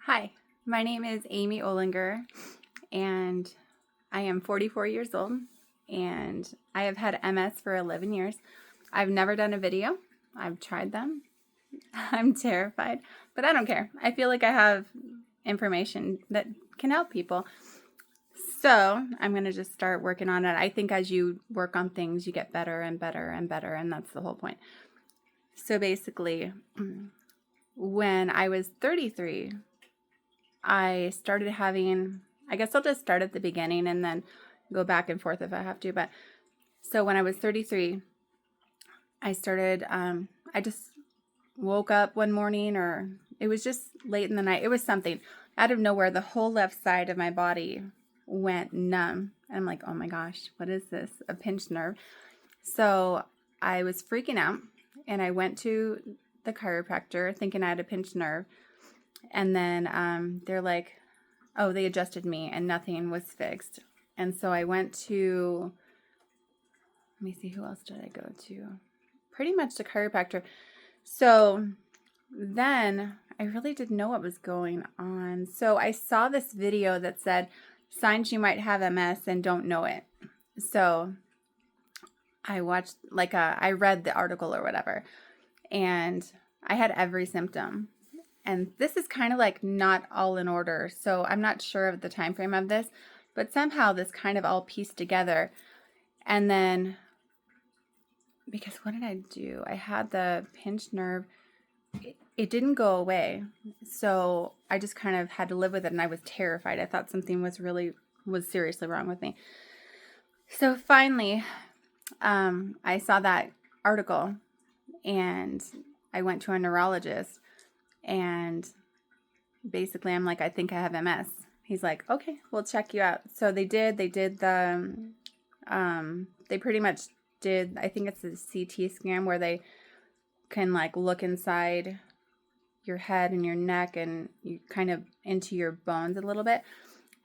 Hi, my name is Amy Olinger, and I am 44 years old, and I have had MS for 11 years. I've never done a video. I've tried them. I'm terrified, but I don't care. I feel like I have information that can help people. So I'm going to just start working on it. I think as you work on things, you get better and better and better, and that's the whole point. So basically, when I was 33, I started having, I guess I'll just start at the beginning and then go back and forth if I have to. But so when I was 33, I started, I just woke up one morning, or it was just late in the night. It was something out of nowhere. The whole left side of my body went numb. And I'm like, oh my gosh, what is this? A pinched nerve. So I was freaking out, and I went to the chiropractor thinking I had a pinched nerve. And then they're like, oh, they adjusted me and nothing was fixed. And so I went to, let me see, who else did I go to? Pretty much the chiropractor. So then I really didn't know what was going on. So I saw this video that said, signs you might have MS and don't know it. So I watched, I read the article or whatever, and I had every symptom. And this is kind of like not all in order. So I'm not sure of the time frame of this, but somehow this kind of all pieced together. And then, because what did I do? I had the pinched nerve. It didn't go away. So I just kind of had to live with it, and I was terrified. I thought something was seriously wrong with me. So finally, I saw that article, and I went to a neurologist. And basically, I'm like, I think I have MS. He's like, okay, we'll check you out. So they did the, they pretty much did, I think it's a CT scan where they can like look inside your head and your neck and you kind of into your bones a little bit.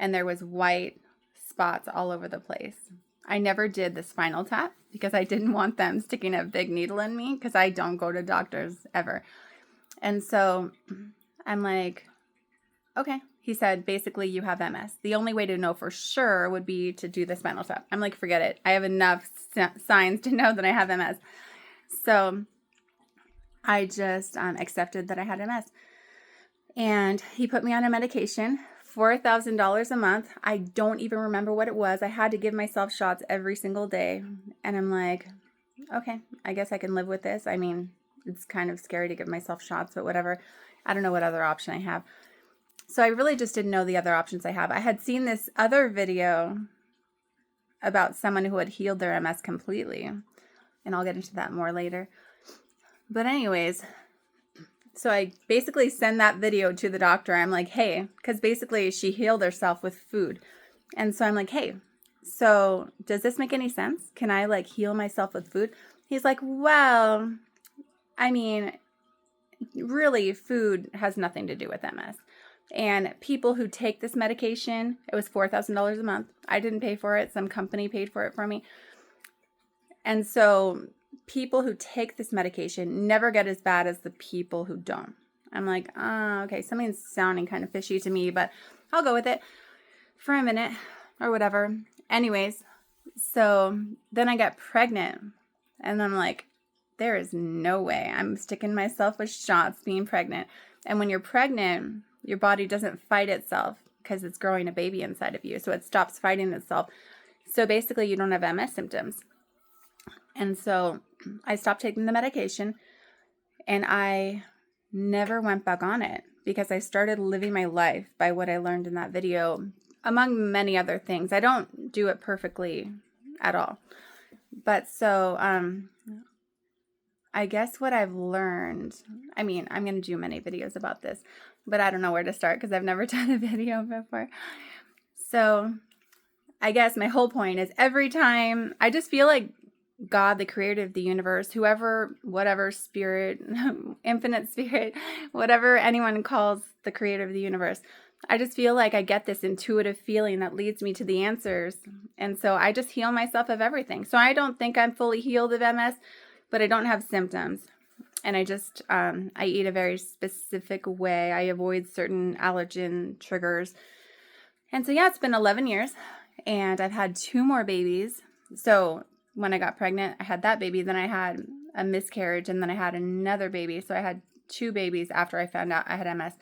And there was white spots all over the place. I never did the spinal tap because I didn't want them sticking a big needle in me, because I don't go to doctors ever. And so I'm like, okay. He said, basically, you have MS. The only way to know for sure would be to do the spinal tap. I'm like, forget it. I have enough signs to know that I have MS. So I just accepted that I had MS. And he put me on a medication, $4,000 a month. I don't even remember what it was. I had to give myself shots every single day. And I'm like, okay, I guess I can live with this. I mean, it's kind of scary to give myself shots, but whatever. I don't know what other option I have. So I really just didn't know the other options I have. I had seen this other video about someone who had healed their MS completely, and I'll get into that more later. But anyways, so I basically send that video to the doctor. I'm like, hey, because basically she healed herself with food. And so I'm like, hey, so does this make any sense? Can I like heal myself with food? He's like, well, I mean, really, food has nothing to do with MS. And people who take this medication, it was $4,000 a month. I didn't pay for it. Some company paid for it for me. And so people who take this medication never get as bad as the people who don't. I'm like, okay, something's sounding kind of fishy to me, but I'll go with it for a minute or whatever. Anyways, so then I got pregnant, and I'm like, there is no way I'm sticking myself with shots being pregnant. And when you're pregnant, your body doesn't fight itself because it's growing a baby inside of you. So it stops fighting itself. So basically you don't have MS symptoms. And so I stopped taking the medication, and I never went back on it because I started living my life by what I learned in that video, among many other things. I don't do it perfectly at all. But so, I guess what I've learned, I mean, I'm going to do many videos about this, but I don't know where to start because I've never done a video before. So I guess my whole point is every time I just feel like God, the creator of the universe, whoever, whatever spirit, infinite spirit, whatever anyone calls the creator of the universe, I just feel like I get this intuitive feeling that leads me to the answers. And so I just heal myself of everything. So I don't think I'm fully healed of MS, but I don't have symptoms. And I just, I eat a very specific way. I avoid certain allergen triggers. And so, yeah, it's been 11 years and I've had 2 more babies. So when I got pregnant, I had that baby. Then I had a miscarriage and then I had another baby. So I had 2 babies after I found out I had MS.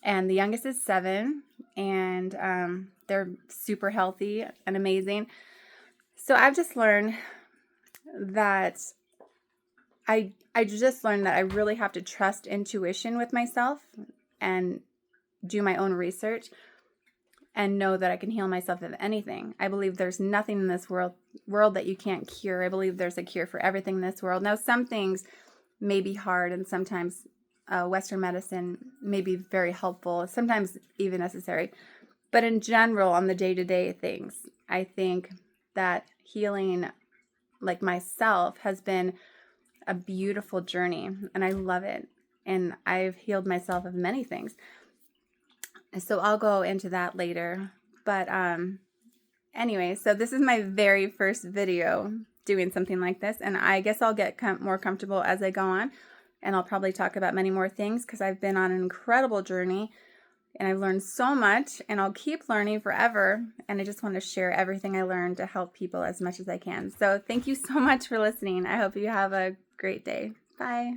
And the youngest is 7 and they're super healthy and amazing. So I've just learned that I just learned that I really have to trust intuition with myself and do my own research and know that I can heal myself of anything. I believe there's nothing in this world that you can't cure. I believe there's a cure for everything in this world. Now, some things may be hard and sometimes Western medicine may be very helpful, sometimes even necessary. But in general, on the day-to-day things, I think that healing like myself has been a beautiful journey and I love it. And I've healed myself of many things. So I'll go into that later. But anyway, so this is my very first video doing something like this. And I guess I'll get more comfortable as I go on. And I'll probably talk about many more things because I've been on an incredible journey. And I've learned so much. And I'll keep learning forever. And I just want to share everything I learned to help people as much as I can. So thank you so much for listening. I hope you have a great day. Bye.